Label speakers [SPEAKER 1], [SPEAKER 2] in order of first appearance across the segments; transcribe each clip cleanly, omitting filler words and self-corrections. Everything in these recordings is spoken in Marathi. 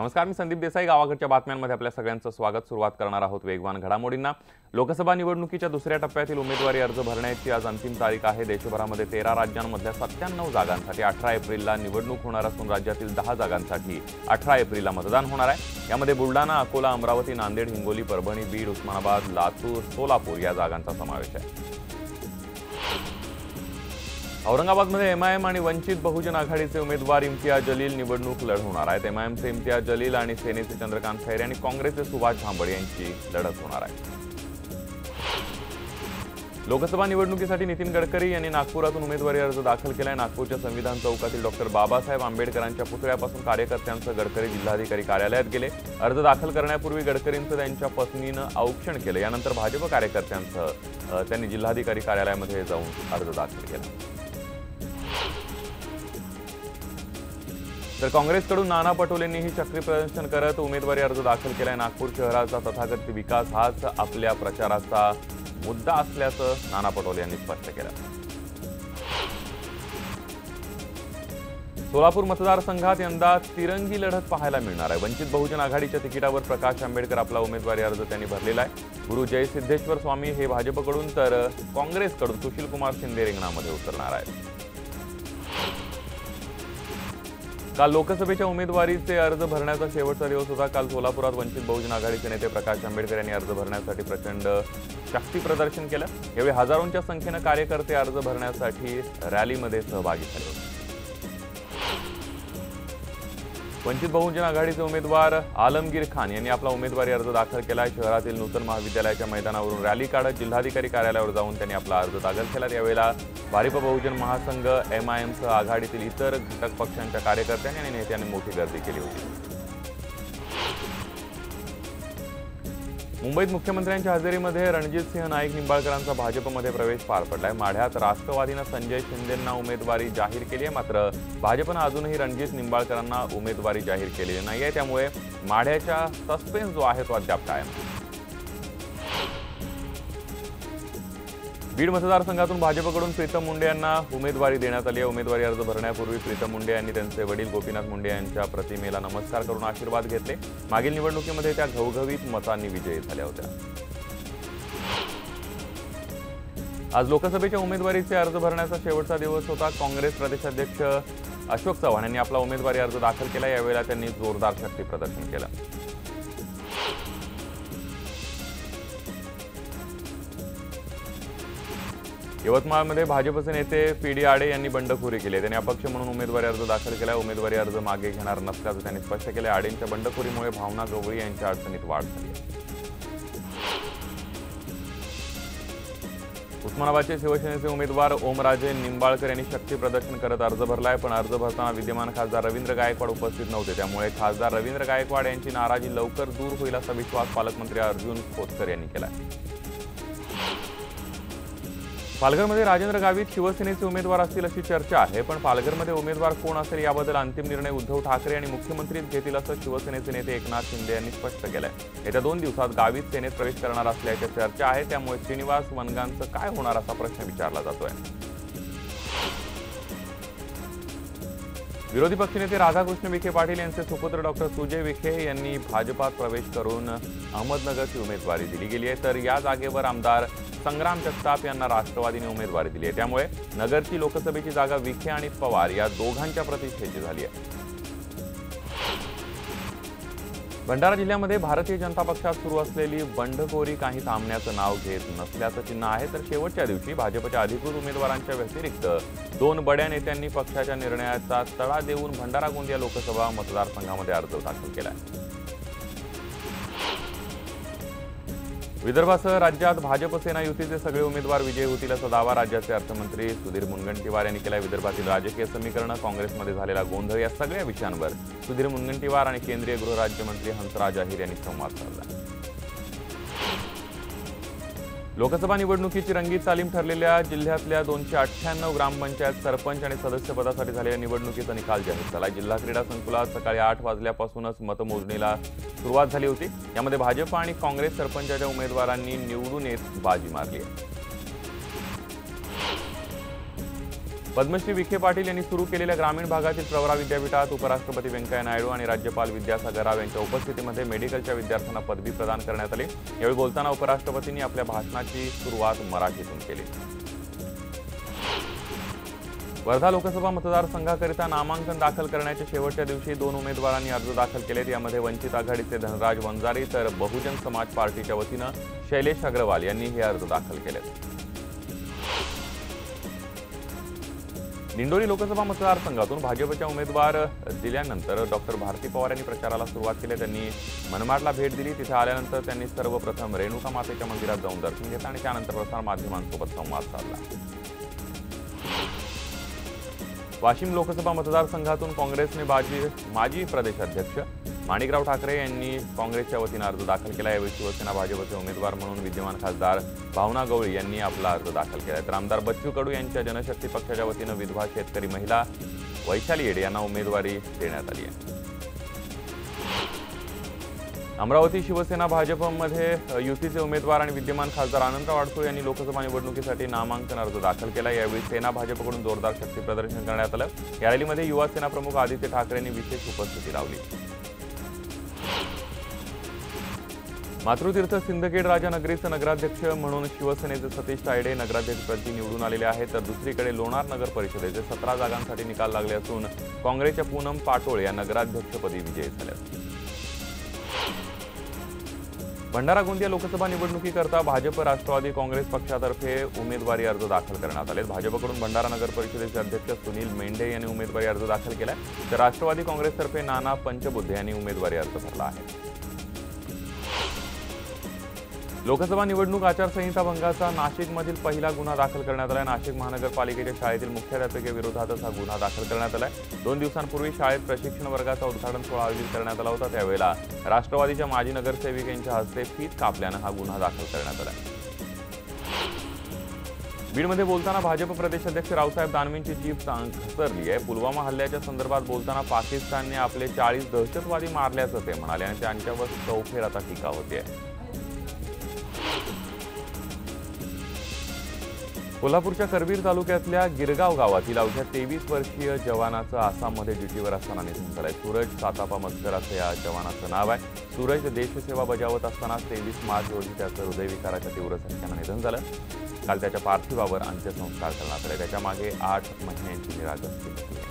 [SPEAKER 1] नमस्कार, मी संदीप देसाई. गावाकडच्या बातम्यांमध्ये आपल्या सगळ्यांचं स्वागत. सुरुवात करणार आहोत वेगवान घडामोडींना. लोकसभा निवडणुकीच्या दुसऱ्या टप्प्यातील उमेदवारी अर्ज भरण्याची आज अंतिम तारीख आहे. देशभरामध्ये 13 राज्यांमधल्या 97 जागांसाठी 18 एप्रिलला निवडणूक होणार असून राज्यातील 10 जागांसाठी 18 एप्रिलला मतदान होणार आहे. यामध्ये बुलढाणा, अकोला, अमरावती, नांदेड, हिंगोली, परभणी, बीड, उस्मानाबाद, लातूर, सोलापूर या जागांचा समावेश आहे. औरंगाबादमध्ये एमआयएम आणि वंचित बहुजन आघाडीचे उमेदवार इम्तियाज जलील निवडणूक लढवणार आहेत. एमआयएमचे इम्तियाज जलील आणि सेनेचे चंद्रकांत खैरे आणि काँग्रेसचे सुभाष झांबड यांची लढत होणार आहे. लोकसभा निवडणुकीसाठी नितीन गडकरी यांनी नागपुरातून उमेदवारी अर्ज दाखल केलाय. नागपूरच्या संविधान चौकातील डॉक्टर बाबासाहेब आंबेडकरांच्या पुतळ्यापासून कार्यकर्त्यांसह गडकरी जिल्हाधिकारी कार्यालयात गेले. अर्ज दाखल करण्यापूर्वी गडकरींचं त्यांच्या पत्नीनं औक्षण केलं. यानंतर भाजप कार्यकर्त्यांसह त्यांनी जिल्हाधिकारी कार्यालयामध्ये जाऊन अर्ज दाखल केला. तर काँग्रेसकडून नाना पटोलेंनीही चक्री प्रदर्शन करत उमेदवारी अर्ज दाखल केलाय. नागपूर शहराचा तथाकथित विकास हाच आपल्या प्रचाराचा मुद्दा असल्याचं नाना पटोले यांनी स्पष्ट केलं. सोलापूर मतदारसंघात यंदा तिरंगी लढत पाहायला मिळणार आहे. वंचित बहुजन आघाडीच्या तिकिटावर प्रकाश आंबेडकर आपला उमेदवारी अर्ज त्यांनी भरलेला आहे. गुरु जयसिद्धेश्वर स्वामी हे भाजपकडून तर काँग्रेसकडून सुशीलकुमार शिंदे रिंगणामध्ये उतरणार आहेत. काल लोकसभेच्या उमेदवारीचे अर्ज भरण्याचा शेवटचा दिवस होता. काल सोलापुरात वंचित बहुजन आघाडीचे नेते प्रकाश आंबेडकर यांनी अर्ज भरण्यासाठी प्रचंड शक्ती प्रदर्शन केलं. यावेळी हजारोंच्या संख्येनं कार्यकर्ते अर्ज भरण्यासाठी रॅलीमध्ये सहभागी झाले होते. वंचित बहुजन आघाडीचे उमेदवार आलमगीर खान यांनी आपला उमेदवारी अर्ज दाखल केला. शहरातील नूतन महाविद्यालयाच्या मैदानावरून रॅली काढत जिल्हाधिकारी कार्यालयावर जाऊन त्यांनी आपला अर्ज दाखल केला. यावेळेला भारिप बहुजन महासंघ, एमआयएमसह आघाडीतील इतर घटक पक्षांच्या कार्यकर्त्यांनी आणि नेत्यांनी मोठी गर्दी केली होती. मुंबईत मुख्यमंत्र्यांच्या हजेरीमध्ये रणजितसिंह नाईक निंबाळकरांचा भाजपमध्ये प्रवेश पार पडलाय. माढ्यात राष्ट्रवादीनं संजय शिंदेंना उमेदवारी जाहीर केली आहे. मात्र भाजपनं अजूनही रणजित निंबाळकरांना उमेदवारी जाहीर केलेली नाहीये. त्यामुळे माढ्याचा सस्पेन्स जो आहे तो अद्याप कायम आहे. बीड मतदारसंघातून भाजपकडून प्रीतम मुंडे यांना उमेदवारी देण्यात आली आहे. उमेदवारी अर्ज भरण्यापूर्वी प्रीतम मुंडे यांनी त्यांचे वडील गोपीनाथ मुंडे यांच्या प्रतिमेला नमस्कार करून आशीर्वाद घेतले. मागील निवडणुकीमध्ये त्या घवघवीत मतांनी विजयी झाल्या होत्या. आज लोकसभेच्या उमेदवारीचे अर्ज भरण्याचा शेवटचा दिवस होता. काँग्रेस प्रदेशाध्यक्ष अशोक चव्हाण यांनी आपला उमेदवारी अर्ज दाखल केला. यावेळेला त्यांनी जोरदार शक्ती प्रदर्शन केलं. यवतमाळमध्ये भाजपचे नेते पीडी आडे यांनी बंडखोरी केली. त्यांनी अपक्ष म्हणून उमेदवारी अर्ज दाखल केला. उमेदवारी अर्ज मागे घेणार नसल्याचं त्यांनी स्पष्ट केलं. आडेंच्या बंडखोरीमुळे भावना गवळी यांच्या अडचणीत वाढ झाली. उस्मानाबादचे शिवसेनेचे उमेदवार ओमराजे निंबाळकर यांनी शक्ती प्रदर्शन करत अर्ज भरलाय. पण अर्ज भरताना विद्यमान खासदार रवींद्र गायकवाड उपस्थित नव्हते. त्यामुळे खासदार रवींद्र गायकवाड यांची नाराजी लवकर दूर होईल असा विश्वास पालकमंत्री अर्जुन खोतकर यांनी केला. पालघरमध्ये राजेंद्र गावित शिवसेनेचे उमेदवार असतील अशी चर्चा आहे. पण पालघरमध्ये उमेदवार कोण असेल याबद्दल अंतिम निर्णय उद्धव ठाकरे आणि मुख्यमंत्रीच घेतील असं शिवसेनेचे नेते एकनाथ शिंदे यांनी स्पष्ट केलंय. येत्या 2 दिवसात गावित सेनेत प्रवेश करणार असल्याच्या चर्चा आहे. त्यामुळे श्रीनिवास वनगांचं काय होणार असा प्रश्न विचारला जातोय. विरोधी पक्षनेते राधाकृष्ण विखे पाटील यांचे सुपुत्र डॉक्टर सुजय विखे यांनी भाजपात प्रवेश करून अहमदनगरची उमेदवारी दिली गेली आहे. तर या जागेवर आमदार संग्राम जगताप यांना राष्ट्रवादीने उमेदवारी दिली आहे. त्यामुळे नगरची लोकसभेची जागा विखे आणि पवार या दोघांच्या प्रतिष्ठेची झाली आहे. भंडारा जिल्ह्यामध्ये भारतीय जनता पक्षात सुरू असलेली बंडखोरी काही थांबण्याचं नाव घेत नसल्याचं चिन्ह आहे. तर शेवटच्या दिवशी भाजपच्या अधिकृत उमेदवारांच्या व्यतिरिक्त 2 बड्या नेत्यांनी पक्षाच्या निर्णयाचा तडा देऊन भंडारा गोंदिया लोकसभा मतदारसंघामध्ये अर्ज दाखल केला. विदर्भासह राज्यात भाजप सेना युतीचे सगळे उमेदवार विजयी होतील असा दावा राज्याचे अर्थमंत्री सुधीर मुनगंटीवार यांनी केला. विदर्भातील राजकीय समीकरणं, काँग्रेसमध्ये झालेला गोंधळ या सगळ्या विषयांवर सुधीर मुनगंटीवार आणि केंद्रीय गृहराज्यमंत्री हंसराज अहिर यांनी संवाद साधला. लोकसभा निवडणुकीची रंगीत तालीम ठरलेल्या जिल्ह्यातल्या 298 ग्रामपंचायत सरपंच आणि सदस्यपदासाठी झालेल्या निवडणुकीचा निकाल जाहीर झाला. जिल्हा क्रीडा संकुलात सकाळी 8 वाजल्यापासूनच मतमोजणीला सुरुवात झाली होती. यामध्ये भाजप आणि काँग्रेस सरपंचाच्या उमेदवारांनी निवडून येत बाजी मारली आहे. पद्मश्री विखे पाटील यांनी सुरू केलेल्या ग्रामीण भागातील प्रवरा विद्यापीठात उपराष्ट्रपती व्यंकय्या नायडू आणि राज्यपाल विद्यासागर राव यांच्या उपस्थितीमध्ये मेडिकलच्या विद्यार्थ्यांना पदवी प्रदान करण्यात आली। यावेळी बोलताना उपराष्ट्रपतींनी आपल्या भाषणाची सुरुवात मराठीतून केली। वर्धा लोकसभा मतदारसंघाकरिता नामांकन दाखल करण्याच्या शेवटच्या दिवशी 2 उमेदवारांनी अर्ज दाखल केलेत। यामध्ये वंचित आघाडीचे धनराज वंजारी तर बहुजन समाज पार्टीच्या वतीनं शैलेश अग्रवाल यांनी हे अर्ज दाखल केलेत। दिंडोरी लोकसभा मतदारसंघातून भाजपच्या उमेदवार दिल्यानंतर डॉक्टर भारती पवार यांनी प्रचाराला सुरुवात केली। त्यांनी मनमाडला भेट दिली। तिथे आल्यानंतर त्यांनी सर्वप्रथम रेणुका मातेच्या मंदिरात जाऊन दर्शन घेतलं आणि त्यानंतर प्रसार माध्यमांसोबत संवाद साधला। वाशिम लोकसभा मतदारसंघातून काँग्रेसने माजी प्रदेशाध्यक्ष माणिकराव ठाकरे यांनी काँग्रेसच्या वतीनं अर्ज दाखल केला। यावेळी शिवसेना भाजपचे उमेदवार म्हणून विद्यमान खासदार भावना गवळी यांनी आपला अर्ज दाखल केला। तर आमदार बच्चू कडू यांच्या जनशक्ती पक्षाच्या वतीनं विधवा शेतकरी महिला वैशाली येडे यांना उमेदवारी देण्यात आली आहे। अमरावती शिवसेना भाजपमध्ये युतीचे उमेदवार आणि विद्यमान खासदार आनंदराव अडसूळ यांनी लोकसभा निवडणुकीसाठी नामांकन अर्ज दाखल केला। यावेळी सेना भाजपकडून जोरदार शक्ती प्रदर्शन करण्यात आलं। या रॅलीमध्ये युवा सेना प्रमुख आदित्य ठाकरेंनी विशेष उपस्थिती लावली। मातृतीर्थ सिंदखेड राजा नगरीचे नगराध्यक्ष म्हणून शिवसेनेचे सतीश तायडे नगराध्यक्षपदी निवडून आलेले आहेत। तर दुसरीकडे लोणार नगर परिषदेचे 17 जागांसाठी निकाल लागले असून काँग्रेसच्या पूनम पाटोळे या नगराध्यक्षपदी विजयी झाल्या। भंडारा गोंदिया लोकसभा निवडणुकीकरता भाजप राष्ट्रवादी काँग्रेस पक्षातर्फे उमेदवारी अर्ज दाखल करण्यात आले। भाजपकडून भंडारा नगर परिषदेचे अध्यक्ष सुनील मेंढे यांनी उमेदवारी अर्ज दाखल केला, तर राष्ट्रवादी काँग्रेसतर्फे नाना पंचबुद्धे यांनी उमेदवारी अर्ज भरला आहे। लोकसभा निवडणूक आचारसंहिता भंगाचा नाशिकमधील पहिला गुन्हा दाखल करण्यात आला। नाशिक महानगरपालिकेच्या शाळेतील मुख्याध्यापिकेविरोधातच हा गुन्हा दाखल करण्यात आला। 2 दिवसांपूर्वी शाळेत प्रशिक्षण वर्गाचा उद्घाटन सोहळा आयोजित करण्यात आला होता। त्यावेळेला राष्ट्रवादीच्या माजी नगरसेविक यांच्या हस्ते फीत कापल्यानं हा गुन्हा दाखल करण्यात आला। बीडमध्ये बोलताना भाजप प्रदेशाध्यक्ष रावसाहेब दानवेंची जीभ घसरली आहे। पुलवामा हल्ल्याच्या संदर्भात बोलताना पाकिस्तानने आपले 40 दहशतवादी मारल्याचं ते म्हणाले आणि त्यांच्यावर चौफेर टीका होते। कोल्हापूरच्या करवीर तालुक्यातल्या गिरगाव गावातील अवघ्या 23 वर्षीय जवानाचं आसाममध्ये ड्युटीवर असताना निधन झालंय। सूरज सातापा मस्कर असं या जवानाचं नाव आहे। सूरज देशसेवा बजावत असताना 23 मार्च रोजी त्याचं हृदयविकाराच्या तीव्र झटक्यानं निधन झालं। काल त्याच्या पार्थिवावर अंत्यसंस्कार करण्यात आले। त्याच्या मागे 8 महिन्यांची निरागसती होती।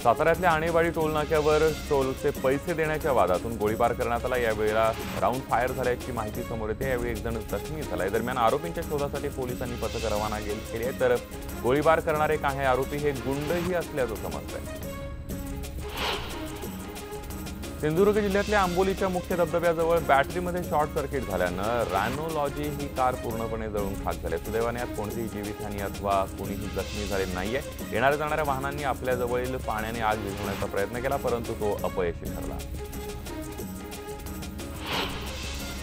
[SPEAKER 1] साताऱ्यातल्या आणेवाडी टोलनाक्यावर टोलचे पैसे देण्याच्या वादातून गोळीबार करण्यात आला। यावेळेला राऊंड फायर झाल्याची माहिती समोर येते। यावेळी एक जण जखमी झालाय। दरम्यान आरोपींच्या शोधासाठी पोलिसांनी पथक रवाना केली आहे, तर गोळीबार करणारे काही आरोपी हे गुंडही असल्याचं समजतंय। सिंधुदुर्ग जिल्ह्यातल्या आंबोलीच्या मुख्य धबधब्याजवळ बॅटरीमध्ये शॉर्ट सर्किट झाल्यानं रॅनोलॉजी ही कार पूर्णपणे जळून खाक झाली। सुदैवाने यात कोणतीही जीवितहानी अथवा कोणीही जखमी झाले नाहीये। येणाऱ्या जाणाऱ्या वाहनांनी आपल्या जवळील पाण्याने आग विझवण्याचा प्रयत्न केला, परंतु तो अपयशी ठरला।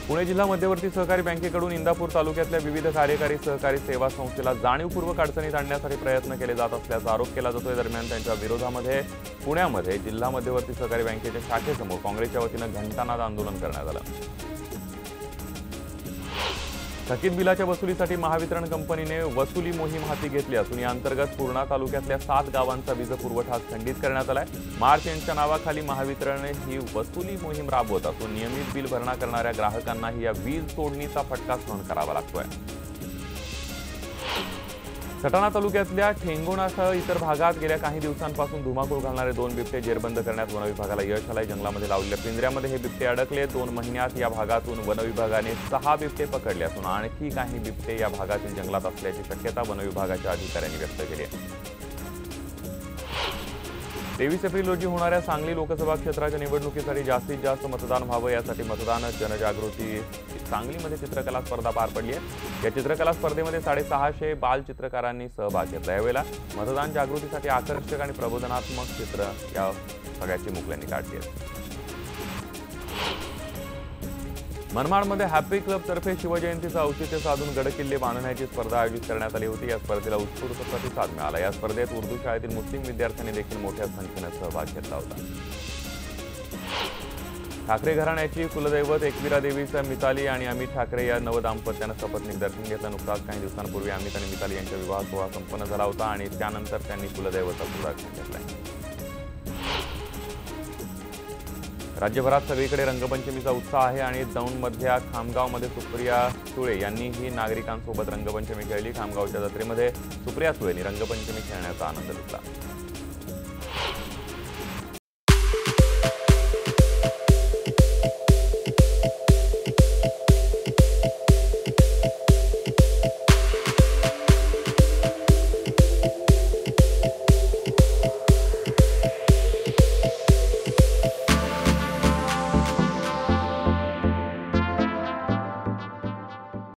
[SPEAKER 1] पुणे जिल्हा मध्यवर्ती सहकारी बँकेकडून इंदापूर तालुक्यातल्या विविध कार्यकारी सहकारी सेवा संस्थेला जाणीवपूर्वक अडचणीत आणण्यासाठी प्रयत्न केले जात असल्याचा आरोप केला जातोय। दरम्यान त्यांच्या विरोधामध्ये पुण्यामध्ये जिल्हा मध्यवर्ती सहकारी बँकेच्या शाखेसमोर काँग्रेसच्या वतीनं घंटानाद आंदोलन करण्यात आलं। थकीत बिलाच्या वसुलीसाठी महावितरण कंपनीने वसुली मोहीम हाती घेतली असून या अंतर्गत पूर्णा तालुक्यातल्या 7 गावांचा वीज पुरवठा खंडित करण्यात आलाय। मार्च यांच्या नावाखाली महावितरणने ही वसुली मोहीम राबवत असून नियमित बिल भरणा करणाऱ्या ग्राहकांनाही या वीज तोडणीचा फटका सहन करावा लागतोय। सटाणा तालुक्यातल्या ठेंगोणासह इतर भागात गेल्या काही दिवसांपासून धुमाकूळ घालणारे 2 बिबटे जेरबंद करण्यात वनविभागाला यश आलंय। जंगलामध्ये लावलेल्या पिंजऱ्यामध्ये हे बिबटे अडकले। 2 महिन्यात या भागातून वनविभागाने 6 बिबटे पकडले असून आणखी काही बिबटे या भागातील जंगलात असल्याची शक्यता वनविभागाच्या अधिकाऱ्यांनी व्यक्त केली आहे। 23 एप्रिल रोजी होणाऱ्या सांगली लोकसभा क्षेत्राच्या निवडणुकीसाठी जास्तीत जास्त मतदान व्हावं यासाठी मतदान जनजागृती सांगलीमध्ये चित्रकला स्पर्धा पार पडली आहे। या चित्रकला स्पर्धेमध्ये 650 बाल चित्रकारांनी सहभाग घेतला। यावेळेला मतदान जागृतीसाठी आकर्षक आणि प्रबोधनात्मक चित्र या सगळ्याची मुखल्यांनी काढली आहेत। मनमाडमध्ये हॅपी क्लब तर्फे शिवजयंतीचं औचित्य साधून गडकिल्ले बांधण्याची स्पर्धा आयोजित करण्यात आली होती। या स्पर्धेला उत्स्फूर्त प्रतिसाद मिळाला। या स्पर्धेत उर्दू शाळेतील मुस्लिम विद्यार्थ्यांनी देखील मोठ्या संख्येने सहभाग घेतला होता। ठाकरे घराण्याची कुलदैवत एकविरा देवीचा मिताली आणि अमित ठाकरे या नवदाम्पत्यानं शपथविधी दर्शन घेतलं. नुकताच काही दिवसांपूर्वी अमित आणि मिताली यांचा विवाह सोहळा संपन्न झाला होता आणि त्यानंतर त्यांनी कुलदैवताचं दर्शन घेतलंय. राज्यभरात सगळीकडे रंगपंचमीचा उत्साह आहे आणि दौंडमधल्या खामगावमध्ये सुप्रिया सुळे यांनीही नागरिकांसोबत रंगपंचमी खेळली. खामगावच्या जत्रेमध्ये सुप्रिया सुळेंनी रंगपंचमी खेळण्याचा आनंद लुटला.